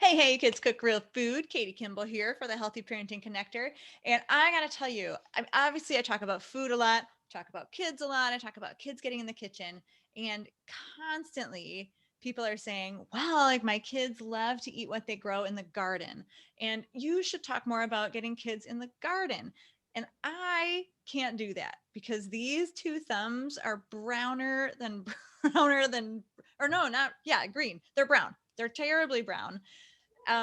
Hey, kids cook real food. Katie Kimball here for the Healthy Parenting Connector. And I got to tell you, I talk about food a lot, talk about kids a lot, I talk about kids getting in the kitchen. And constantly people are saying, well, like my kids love to eat what they grow in the garden. And you should talk more about getting kids in the garden. And I can't do that because these two thumbs are browner than browner than, or no, not, yeah, green. They're brown. They're terribly brown,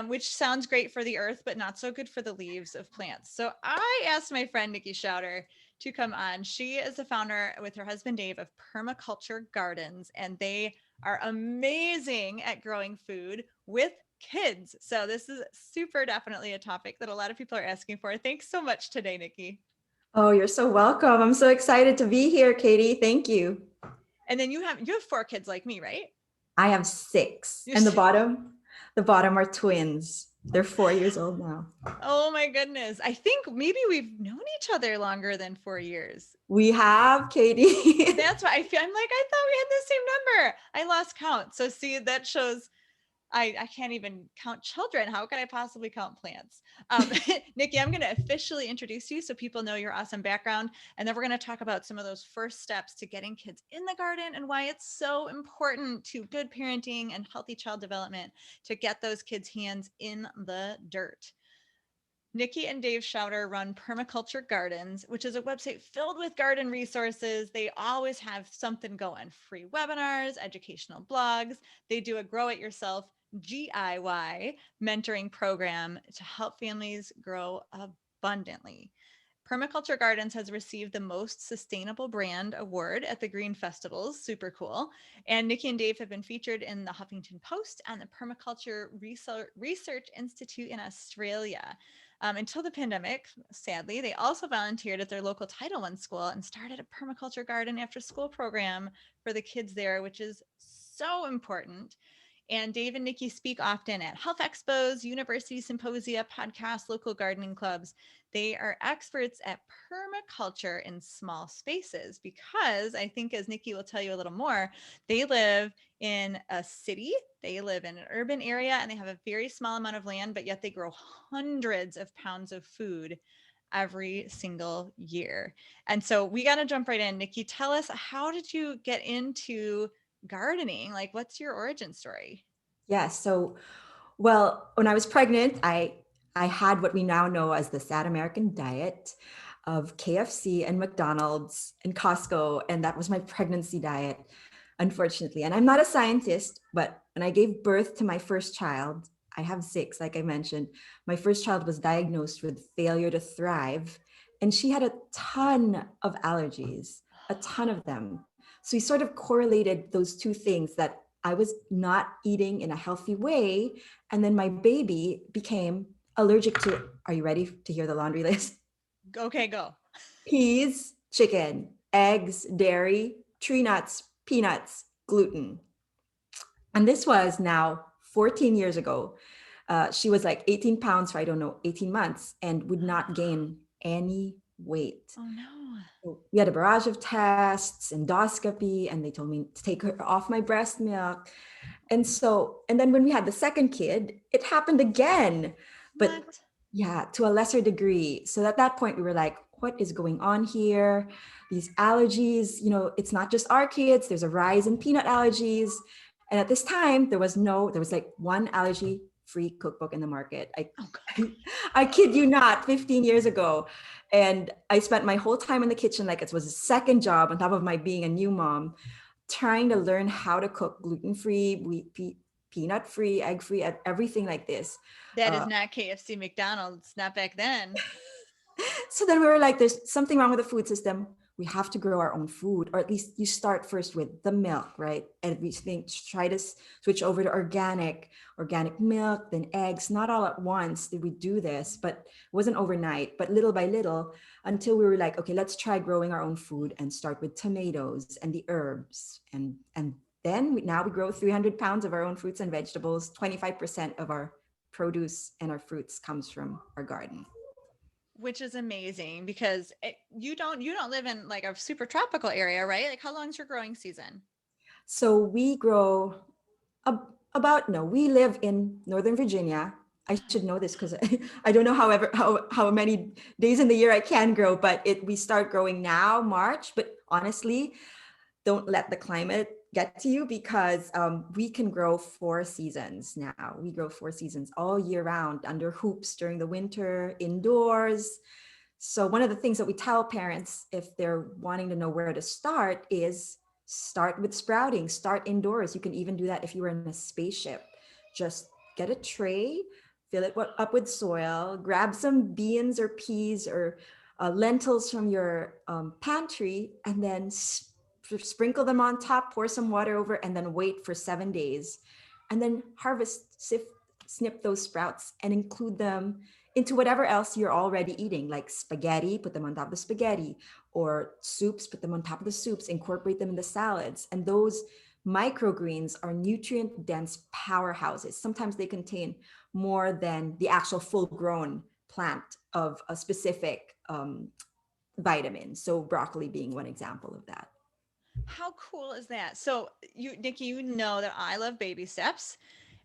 which sounds great for the earth, but not so good for the leaves of plants. So I asked my friend Nicky Schauder to come on. She is the founder with her husband Dave of Permaculture Gardens, and they are amazing at growing food with kids. So this is super definitely a topic that a lot of people are asking for. Thanks so much today, Nicky. Oh, you're so welcome. I'm so excited to be here, Katie. Thank you. And then you have four kids like me, right? I have six, You're and the bottom are twins. They're 4 years old now. Oh my goodness. I think maybe we've known each other longer than 4 years. We have Katie. That's why I'm like, I thought we had the same number. I lost count. So see, that shows I can't even count children. How can I possibly count plants? Nikki, I'm going to officially introduce you so people know your awesome background. And then we're going to talk about some of those first steps to getting kids in the garden and why it's so important to good parenting and healthy child development to get those kids' hands in the dirt. Nikki and Dave Schauder run Permaculture Gardens, which is a website filled with garden resources. They always have something going, free webinars, educational blogs. They do a grow it yourself GIY mentoring program to help families grow abundantly. Permaculture Gardens has received the most sustainable brand award at the Green Festivals. Super cool. And Nikki and Dave have been featured in the Huffington Post and the Permaculture Research Institute in Australia. Until the pandemic, sadly, they also volunteered at their local Title I school and started a permaculture garden after school program for the kids there, which is so important. And Dave and Nikki speak often at health expos, university symposia, podcasts, local gardening clubs. They are experts at permaculture in small spaces because I think, as Nikki will tell you a little more, they live in a city, they live in an urban area, and they have a very small amount of land, but yet they grow hundreds of pounds of food every single year. And so we got to jump right in. Nikki, tell us, how did you get into gardening? Like, what's your origin story? Yeah. Well, when I was pregnant, I had what we now know as the sad American diet of KFC and McDonald's and Costco, and that was my pregnancy diet, unfortunately. And I'm not a scientist, but when I gave birth to my first child, I have six, like I mentioned. My first child was diagnosed with failure to thrive, and she had a ton of allergies, a ton of them. So we sort of correlated those two things, that I was not eating in a healthy way. And then my baby became allergic to, are you ready to hear the laundry list? Okay, go. Peas, chicken, eggs, dairy, tree nuts, peanuts, gluten. And this was now 14 years ago. She was like 18 pounds for, I don't know, 18 months and would not gain any weight. Oh no. So we had a barrage of tests, endoscopy, and they told me to take her off my breast milk. And then when we had the second kid, it happened again, but What? yeah, to a lesser degree. So at that point, we were like, what is going on here? These allergies, it's not just our kids, there's a rise in peanut allergies. And at this time, there was like one allergy free cookbook in the market. Oh God. I kid you not, 15 years ago. And I spent my whole time in the kitchen like it was a second job on top of my being a new mom, trying to learn how to cook gluten-free, peanut-free, egg-free, everything like this. That is Uh, not KFC McDonald's, not back then. so then we were like, there's something wrong with the food system. We have to grow our own food, or at least you start first with the milk, right? And we think, try to switch over to organic milk, then eggs. Not all at once did we do this, but it wasn't overnight, but little by little, until we were like, okay, let's try growing our own food and start with tomatoes and the herbs. And then now we grow 300 pounds of our own fruits and vegetables. 25% of our produce and our fruits comes from our garden. Which is amazing because you don't live in like a super tropical area, right? Like how long is your growing season? So we grow About no, we live in Northern Virginia. I should know this because I don't know how many days in the year I can grow, but we start growing now, March. But honestly, don't let the climate get to you because we can grow 4 seasons now. We grow 4 seasons all year round under hoops during the winter, indoors. So one of the things that we tell parents if they're wanting to know where to start is start with sprouting, start indoors. You can even do that if you were in a spaceship. Just get a tray, fill it up with soil, grab some beans or peas or lentils from your pantry, and then sprinkle them on top, pour some water over, and then wait for 7 days. And then snip those sprouts and include them into whatever else you're already eating, like spaghetti, put them on top of the spaghetti, or soups, put them on top of the soups, incorporate them in the salads. And those microgreens are nutrient dense powerhouses. Sometimes they contain more than the actual full grown plant of a specific vitamin. So broccoli being one example of that. How cool is that? So you, Nikki, you know that I love baby steps.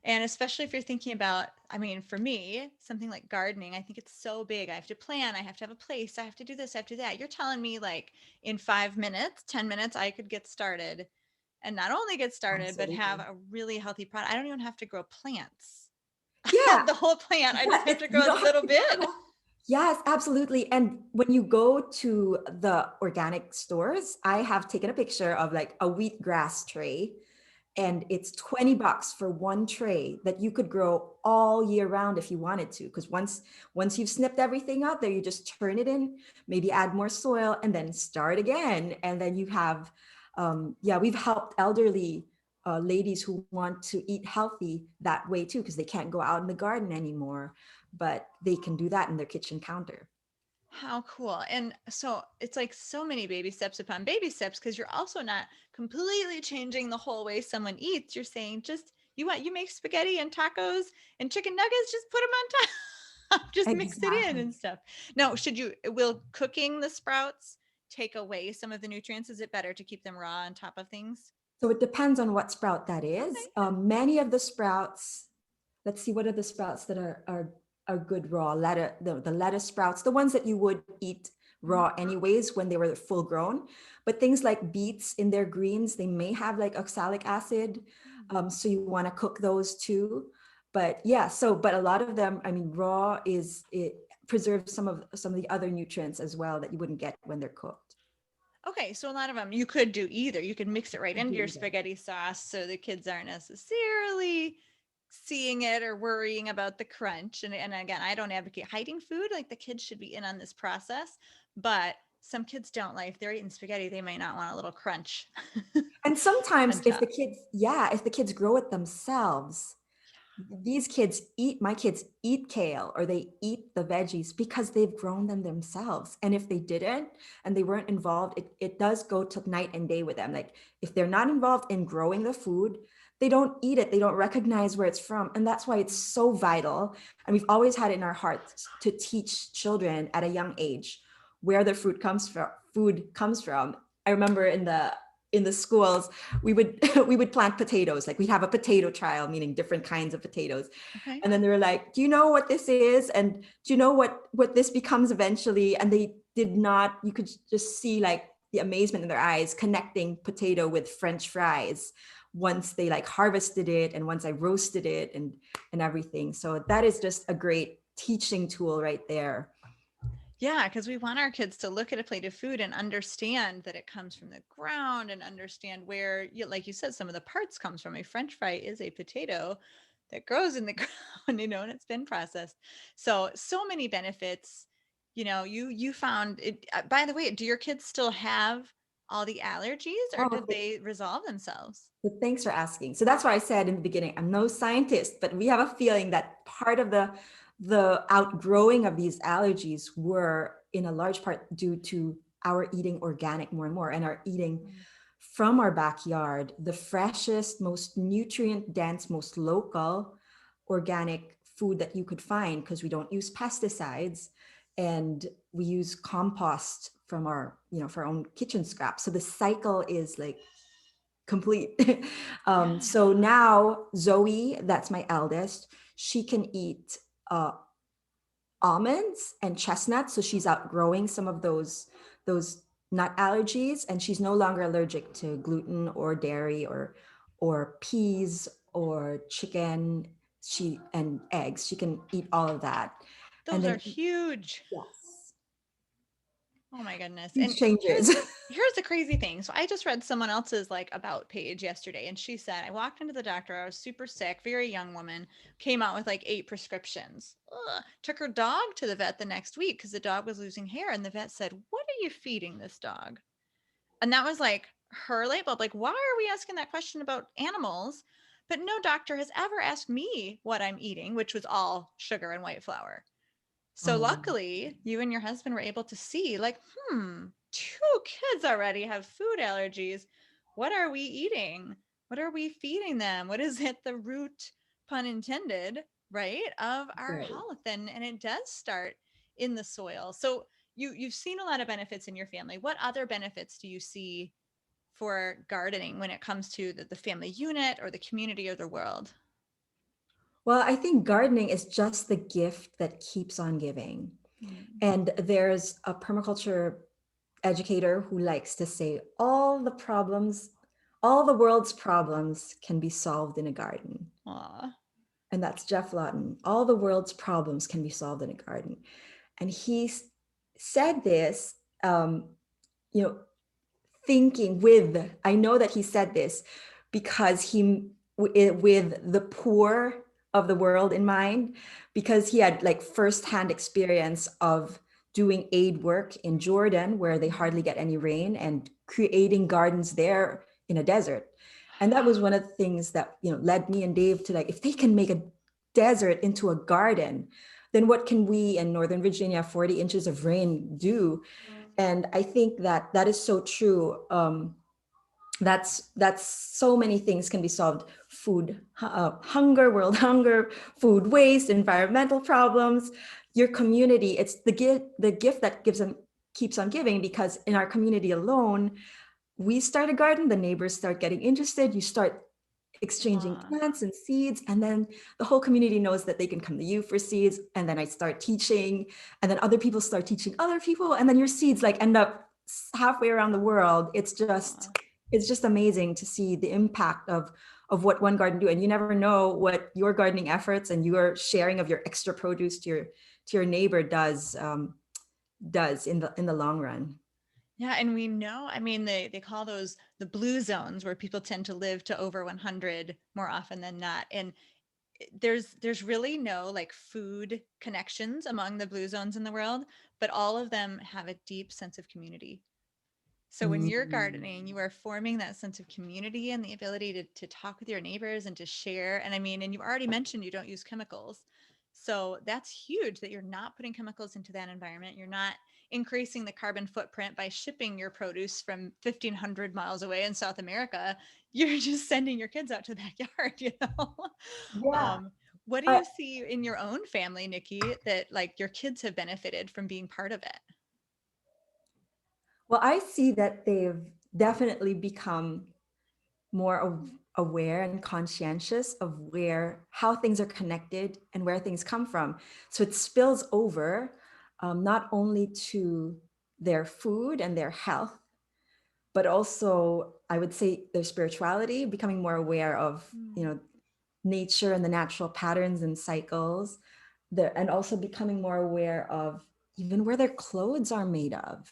And especially if you're thinking about, I mean, for me, something like gardening, I think it's so big. I have to plan, I have to have a place, I have to do this, I have to do that. You're telling me like in 5 minutes, 10 minutes, I could get started and not only get started, but have Absolutely. a really healthy product. I don't even have to grow plants. Yeah, The whole plant. I just have to you grow a don't have little to bit. Yes, absolutely. And when you go to the organic stores, I have taken a picture of like a wheatgrass tray, and it's $20 for one tray that you could grow all year round if you wanted to. Because once you've snipped everything out there, you just turn it in, maybe add more soil, and then start again. And then you have, yeah, we've helped elderly ladies who want to eat healthy that way too, because they can't go out in the garden anymore, but they can do that in their kitchen counter. How cool. And so it's like so many baby steps upon baby steps because you're also not completely changing the whole way someone eats. You're saying just you make spaghetti and tacos and chicken nuggets, just put them on top. Just mix it in Exactly. and stuff. Now, will cooking the sprouts take away some of the nutrients? Is it better to keep them raw on top of things? So it depends on what sprout that Okay. is. Many of the sprouts, let's see, what are the sprouts that are good raw? The lettuce sprouts, the ones that you would eat Mhm. raw anyways when they were full grown. But things like beets in their greens, they may have like oxalic acid. So you want to cook those too. But yeah, but a lot of them, I mean, raw it preserves some of the other nutrients as well that you wouldn't get when they're cooked. Okay, so a lot of them you could do either. You could mix it right Could do into your either. spaghetti sauce so the kids aren't necessarily seeing it or worrying about the crunch. And again, I don't advocate hiding food. Like the kids should be in on this process, but some kids don't like if they're eating spaghetti, they might not want a little crunch And on sometimes top. if the kids grow it themselves, my kids eat kale or they eat the veggies because they've grown them themselves. And if they didn't and they weren't involved, it does go to night and day with them. Like if they're not involved in growing the food, they don't eat it. They don't recognize where it's from. And that's why it's so vital. And we've always had it in our hearts to teach children at a young age where their food comes from. I remember in the schools, we would we would plant potatoes. Like we'd have a potato trial, meaning different kinds of potatoes. Okay. And then they were like, do you know what this is? And do you know what this becomes eventually? And they did not, you could just see like the amazement in their eyes connecting potato with French fries once they like harvested it and once I roasted it and everything. So that is just a great teaching tool right there. Yeah, because we want our kids to look at a plate of food and understand that it comes from the ground and understand where, like you said, some of the parts comes from. A French fry is a potato that grows in the ground, and it's been processed. So many benefits. You found it. By the way, do your kids still have all the allergies, or Oh, did they resolve themselves? so thanks for asking. So that's why I said in the beginning, I'm no scientist, but we have a feeling that part of the outgrowing of these allergies were in a large part due to our eating organic more and more and our eating from our backyard, the freshest, most nutrient dense, most local organic food that you could find because we don't use pesticides and we use compost from our, for our own kitchen scraps. So the cycle is like complete. Yeah. So now Zoe, that's my eldest, she can eat almonds and chestnuts. So she's outgrowing some of those nut allergies, and she's no longer allergic to gluten or dairy or peas or chicken. She and eggs. She can eat all of that. And Those are then huge. yes, Oh my goodness. huge And changes. here's the crazy thing. So I just read someone else's like about page yesterday, and she said, I walked into the doctor, I was super sick, very young woman, came out with like 8 prescriptions. Ugh. Took her dog to the vet the next week because the dog was losing hair, and the vet said, what are you feeding this dog? And that was like her light bulb. Like, why are we asking that question about animals? But no doctor has ever asked me what I'm eating, which was all sugar and white flour. So Oh, luckily, you and your husband were able to see, like, two kids already have food allergies. What are we eating? What are we feeding them? What is at the root, pun intended, right, of our right. health? And it does start in the soil. So you've seen a lot of benefits in your family. What other benefits do you see for gardening when it comes to the family unit or the community or the world? Well, I think gardening is just the gift that keeps on giving. Mm. And there's a permaculture educator who likes to say all the world's problems can be solved in a garden. Aw. And that's Jeff Lawton. All the world's problems can be solved in a garden. And he said this, you know, thinking with, I know that he said this because with the poor of the world in mind, because he had like firsthand experience of doing aid work in Jordan, where they hardly get any rain, and creating gardens there in a desert. And that was one of the things that, led me and Dave to like, if they can make a desert into a garden, then what can we in Northern Virginia, 40 inches of rain, do? And I think that that is so true. That's so many things can be solved: food hunger, world hunger, food waste, environmental problems, your community. It's the gift that keeps on giving, because in our community alone, we start a garden, the neighbors start getting interested, you start exchanging Aw. plants and seeds, and then the whole community knows that they can come to you for seeds, and then I start teaching, and then other people start teaching other people, and then your seeds like end up halfway around the world. Aw. It's just amazing to see the impact of what one garden do, and you never know what your gardening efforts and your sharing of your extra produce to your neighbor does in the long run. Yeah, and we know, I mean, they call those the blue zones where people tend to live to over 100 more often than not. And there's really no like food connections among the blue zones in the world, but all of them have a deep sense of community. So when you're Mm. gardening, you are forming that sense of community and the ability to talk with your neighbors and to share. And I mean, and you already mentioned you don't use chemicals. So that's huge that you're not putting chemicals into that environment. You're not increasing the carbon footprint by shipping your produce from 1,500 miles away in South America. You're just sending your kids out to the backyard, you know? Yeah. What do I, you see in your own family, Nikki, that like your kids have benefited from being part of it? well, I see that they've definitely become more aware and conscientious of how things are connected and where things come from. So it spills over, not only to their food and their health, but also I would say their spirituality, becoming more aware of Mm. nature and the natural patterns and cycles, and also becoming more aware of even where their clothes are made of.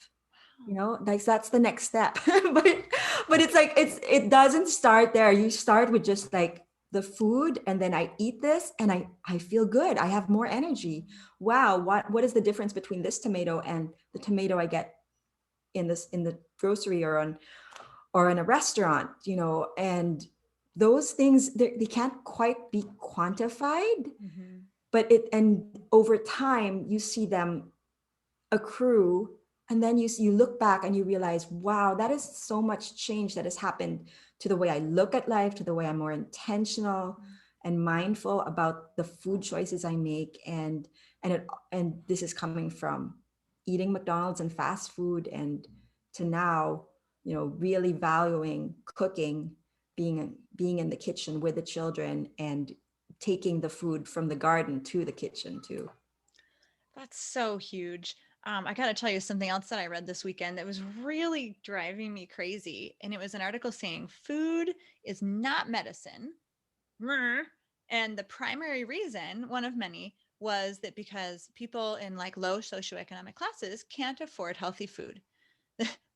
Like that's the next step. But it's like it doesn't start there. You start with just like the food, and then I eat this and I feel good, I have more energy. Wow, what is the difference between this tomato and the tomato I get in the grocery or in a restaurant? And those things, they can't quite be quantified, Mm-hmm. but over time you see them accrue, and then you look back and you realize, wow, that is so much change that has happened to the way I look at life, to the way I'm more intentional and mindful about the food choices I make. And this is coming from eating McDonald's and fast food, and to now really valuing cooking being in the kitchen with the children and taking the food from the garden to the kitchen too. That's so huge. I got to tell you something else that I read this weekend that was really driving me crazy. And it was an article saying food is not medicine. And the primary reason, one of many, was that because people in like low socioeconomic classes can't afford healthy food.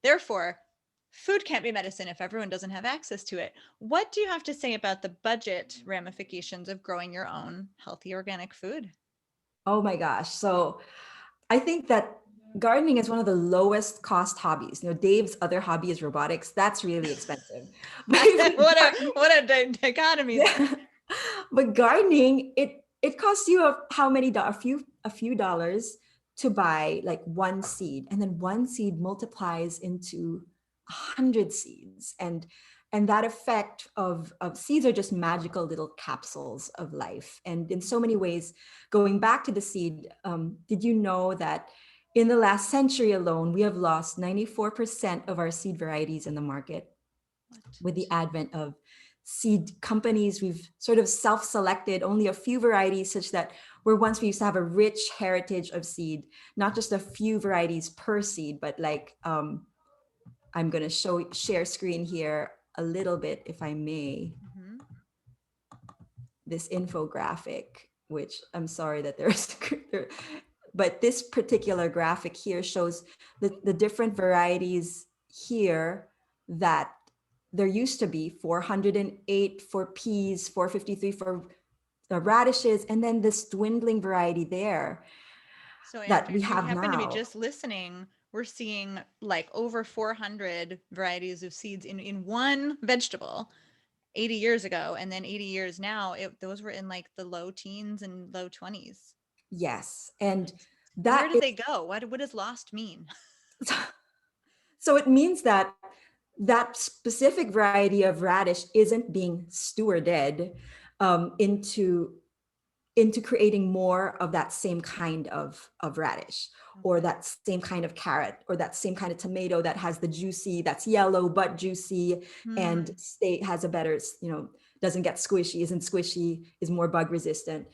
Therefore, food can't be medicine if everyone doesn't have access to it. What do you have to say about the budget ramifications of growing your own healthy organic food? Oh my gosh. So I think that gardening is one of the lowest cost hobbies. Dave's other hobby is robotics. That's really expensive. But what a dichotomy there. yeah. But gardening, it costs you how many a few dollars to buy like one seed, and then one seed multiplies into 100 seeds, and that effect of seeds are just magical little capsules of life. And in so many ways, going back to the seed, did you know that in the last century alone, we have lost 94% of our seed varieties in the market? With the advent of seed companies, we've sort of self-selected only a few varieties, such that where once we used to have a rich heritage of seed, not just a few varieties per seed, but like I'm going to share screen here a little bit, if I may. Mm-hmm. This infographic, which I'm sorry that there's but this particular graphic here shows the different varieties here that there used to be 408 for peas, 453 for the radishes, and then this dwindling variety there So that Andrew, we if you have happen to be now. just listening, we're seeing like over 400 varieties of seeds in one vegetable 80 years ago. And then 80 years now, those were in like the low teens and low 20s. Yes. And Where that did is, they go? What does lost mean? so it means that that specific variety of radish isn't being stewarded into creating more of that same kind of radish, or Okay. that same kind of carrot, or that same kind of tomato that has the juicy, that's yellow but juicy, and Hmm. has a better, doesn't get squishy, isn't squishy, is more bug resistant.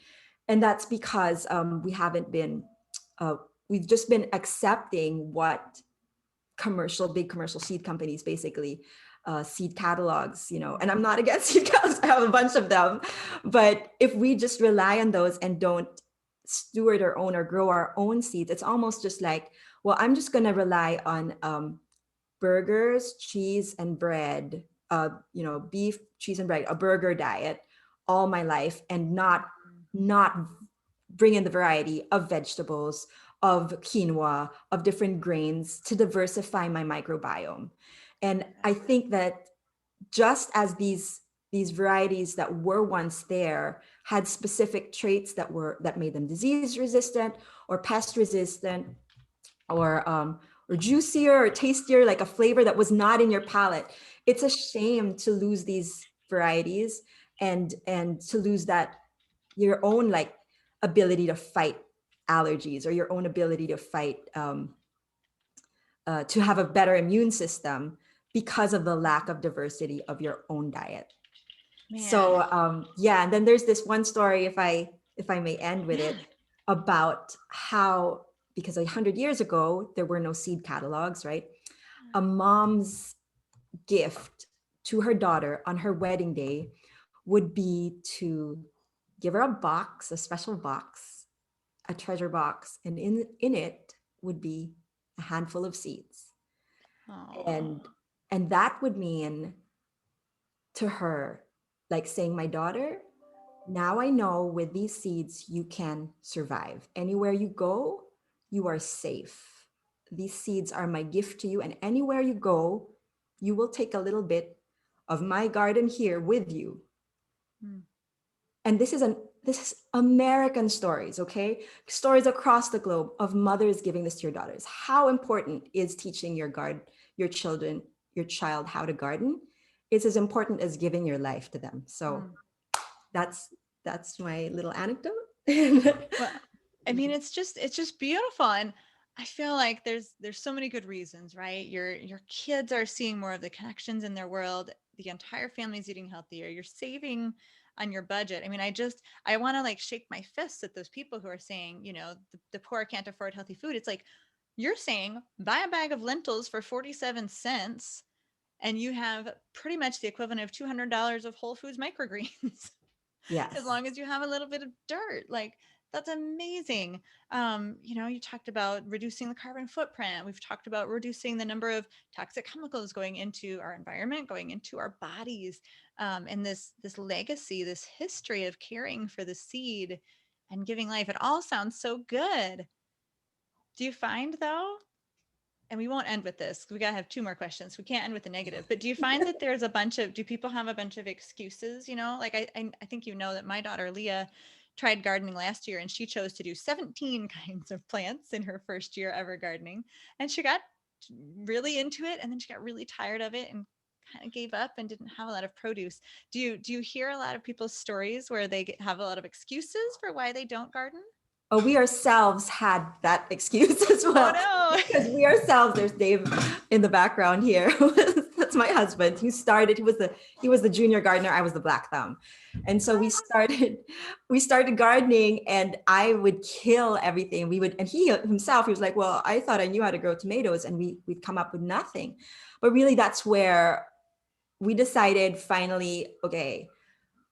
And that's because we haven't been we've just been accepting what big commercial seed companies, basically seed catalogs, and I'm not against seed catalogs, I have a bunch of them. But if we just rely on those and don't steward our own or grow our own seeds, it's almost just like, well, I'm just going to rely on burgers, cheese, and bread, beef, cheese, and bread, a burger diet all my life, and not bring in the variety of vegetables, of quinoa, of different grains to diversify my microbiome. And I think that just as these varieties that were once there had specific traits that made them disease resistant or pest resistant, or juicier or tastier, like a flavor that was not in your palate, it's a shame to lose these varieties, and to lose that your own like ability to fight allergies, or your own ability to fight to have a better immune system, because of the lack of diversity of your own diet. Man. So yeah, and then there's this one story, if I may end with Yeah. it, about how, because 100 years ago there were no seed catalogs, right? A mom's gift to her daughter on her wedding day would be to give her a box, a special box, a treasure box, and in it would be a handful of seeds. Oh. And that would mean to her, like saying, my daughter, now I know with these seeds you can survive. Anywhere you go, you are safe. These seeds are my gift to you, and anywhere you go, you will take a little bit of my garden here with you. Hmm. And this is American stories, okay? Stories across the globe of mothers giving this to your daughters. How important is teaching your children, your child how to garden? It's as important as giving your life to them. So Hmm. that's my little anecdote. Well, I mean, it's just beautiful, and I feel like there's so many good reasons, right? Your kids are seeing more of the connections in their world. the entire family's eating healthier. You're saving on your budget. I mean, I want to like shake my fists at those people who are saying, the poor can't afford healthy food. It's like, you're saying buy a bag of lentils for 47 cents and you have pretty much the equivalent of $200 of Whole Foods microgreens. As Yes. long as you have a little bit of dirt. Like, that's amazing. You talked about reducing the carbon footprint. We've talked about reducing the number of toxic chemicals going into our environment, going into our bodies, and this legacy, this history of caring for the seed and giving life. It all sounds so good. Do you find though, and we won't end with this, we gotta have two more questions, we can't end with the negative, but do you find that there's do people have a bunch of excuses? Like I think that my daughter Leah tried gardening last year and she chose to do 17 kinds of plants in her first year ever gardening, and she got really into it, and then she got really tired of it and kind of gave up and didn't have a lot of produce. Do you hear a lot of people's stories where they have a lot of excuses for why they don't garden? Oh, we ourselves had that excuse as Oh well, no. because we ourselves, there's Dave in the background here. That's my husband. He was the junior gardener. I was the black thumb. And so we started gardening, and I would kill everything. And he himself, he was like, well, I thought I knew how to grow tomatoes, and we'd come up with nothing. But really that's where we decided finally, okay,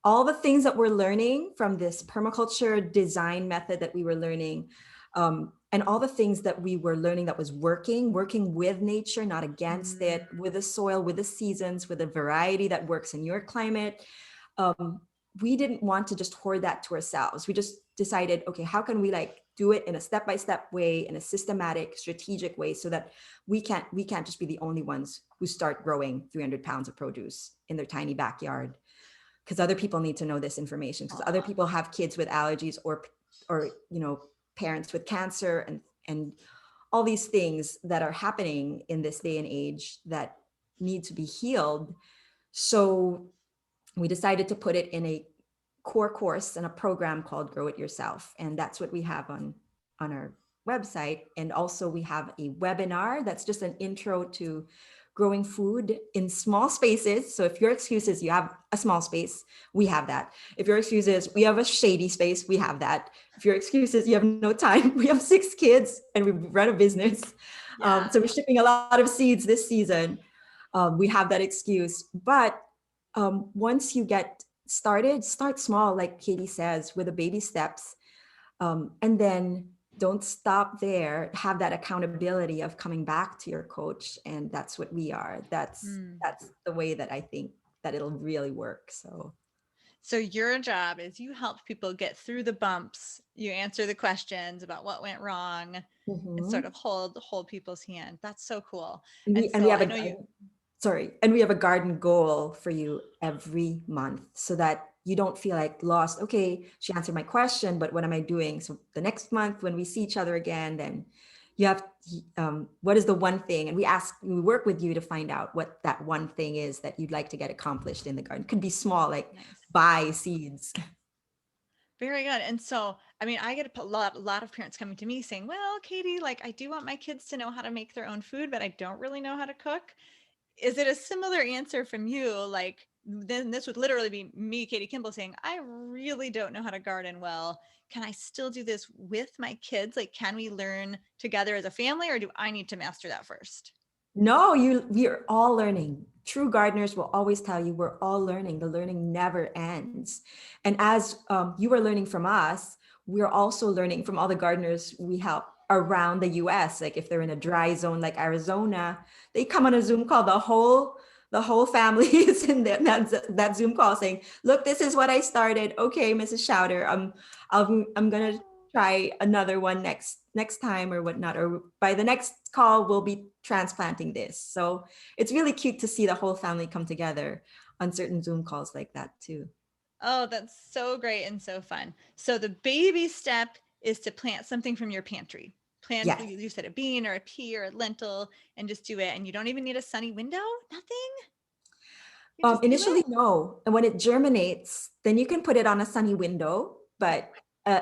all the things that we're learning from this permaculture design method that we were learning, and all the things that we were learning that was working with nature, not against it, with the soil, with the seasons, with a variety that works in your climate. We didn't want to just hoard that to ourselves. We just decided, okay, how can we like do it in a step-by-step way, in a systematic, strategic way, so that we can't just be the only ones who start growing 300 pounds of produce in their tiny backyard, because other people need to know this information, because other people have kids with allergies or parents with cancer and all these things that are happening in this day and age that need to be healed. So we decided to put it in a core course and a program called Grow It Yourself, and that's what we have on our website. And also we have a webinar that's just an intro to growing food in small spaces. So if your excuse is you have a small space, we have that. If your excuse is we have a shady space, we have that. If your excuse is you have no time, we have 6 kids and we run a business. Yeah. So we're shipping a lot of seeds this season. We have that excuse. But once you get started, start small, like Katie says, with the baby steps. And then don't stop there. Have that accountability of coming back to your coach. And that's what we are. That's the way that I think that it'll really work. So your job is you help people get through the bumps. You answer the questions about what went wrong and sort of hold people's hand. That's so cool. And And we so have I know you. and we have a garden goal for you every month, so that you don't feel like lost. Okay, she answered my question, but what am I doing? So the next month when we see each other again, then you have, what is the one thing? And we work with you to find out what that one thing is that you'd like to get accomplished in the garden. It could be small, like buy seeds. Very good. And so, I mean, I get a lot of parents coming to me saying, well, Katie, like I do want my kids to know how to make their own food, but I don't really know how to cook. Is it a similar answer from you? Like, then this would literally be me, Katie Kimball, saying, I really don't know how to garden well. Can I still do this with my kids? Like, can we learn together as a family, or do I need to master that first? No, we are all learning. True gardeners will always tell you we're all learning. The learning never ends. And as you are learning from us, we're also learning from all the gardeners we help around the US. Like if they're in a dry zone like Arizona, they come on a Zoom call. The whole family is in that Zoom call saying, look, this is what I started. Okay, Mrs. Schauder, I'm gonna try another one next time or whatnot, or by the next call we'll be transplanting this. So it's really cute to see the whole family come together on certain Zoom calls like that too. Oh, that's so great and so fun. So the baby step is to plant something from your pantry. Plant, Yes. you said a bean or a pea or a lentil, and just do it. And you don't even need a sunny window, nothing. You just do Initially, it. no. And when it germinates, then you can put it on a sunny window, but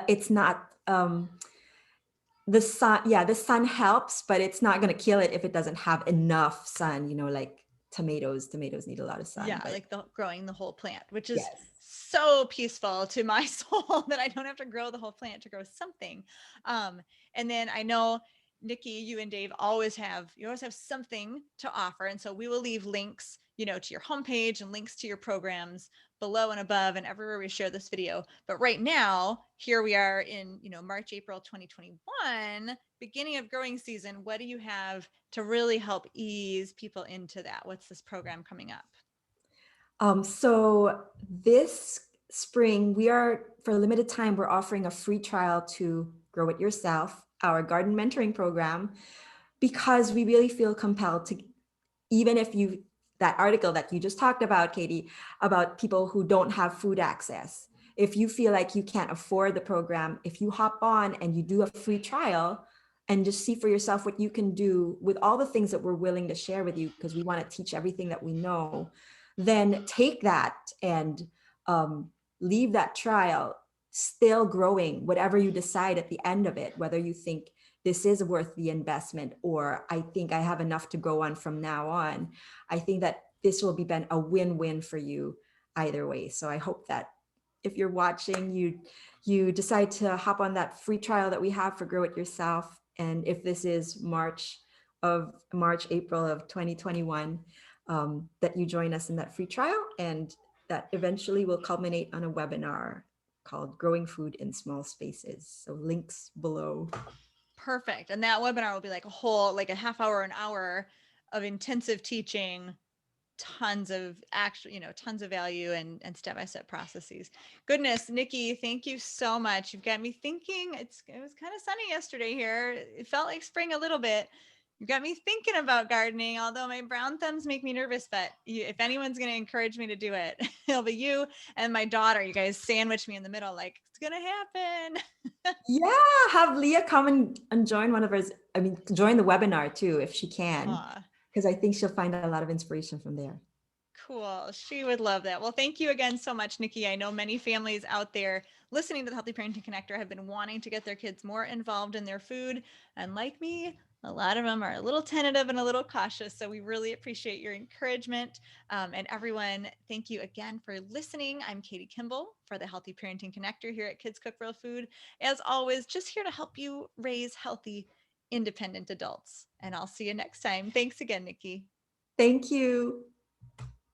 it's not, the sun. Yeah, the sun helps, but it's not going to kill it if it doesn't have enough sun, like tomatoes. Tomatoes need a lot of sun, Yeah, but like growing the whole plant, which is yes. so peaceful to my soul that I don't have to grow the whole plant to grow something. And then I know Nikki, you and Dave you always have something to offer. And so we will leave links, to your homepage and links to your programs below and above and everywhere we share this video. But right now, here we are in, March, April 2021, beginning of growing season. What do you have to really help ease people into that? What's this program coming up? So this spring, for a limited time, we're offering a free trial to Grow It Yourself, our garden mentoring program, because we really feel compelled to, even if that article that you just talked about, Katie, about people who don't have food access, if you feel like you can't afford the program, if you hop on and you do a free trial and just see for yourself what you can do with all the things that we're willing to share with you, because we want to teach everything that we know, then take that and leave that trial still growing, whatever you decide at the end of it, whether you think this is worth the investment, or I think I have enough to go on from now on. I think that this will be a win-win for you either way. So I hope that if you're watching, you decide to hop on that free trial that we have for Grow It Yourself. And if this is March, April of 2021, that you join us in that free trial, and that eventually will culminate on a webinar called Growing Food in Small Spaces. So links below. Perfect. And that webinar will be like a half hour, an hour of intensive teaching, tons of tons of value and step-by-step processes. Goodness, Nikki, thank you so much. You've got me thinking. It was kind of sunny yesterday here. It felt like spring a little bit. You got me thinking about gardening, although my brown thumbs make me nervous. But if anyone's going to encourage me to do it, it'll be you and my daughter. You guys sandwich me in the middle, like it's going to happen. Yeah, have Leah come and join join the webinar too, if she can, Aw, because I think she'll find a lot of inspiration from there. cool. She would love that. Well, thank you again so much, Nikki. I know many families out there listening to the Healthy Parenting Connector have been wanting to get their kids more involved in their food. And like me, a lot of them are a little tentative and a little cautious. So we really appreciate your encouragement. And everyone, thank you again for listening. I'm Katie Kimball for the Healthy Parenting Connector here at Kids Cook Real Food. As always, just here to help you raise healthy, independent adults. And I'll see you next time. Thanks again, Nikki. Thank you.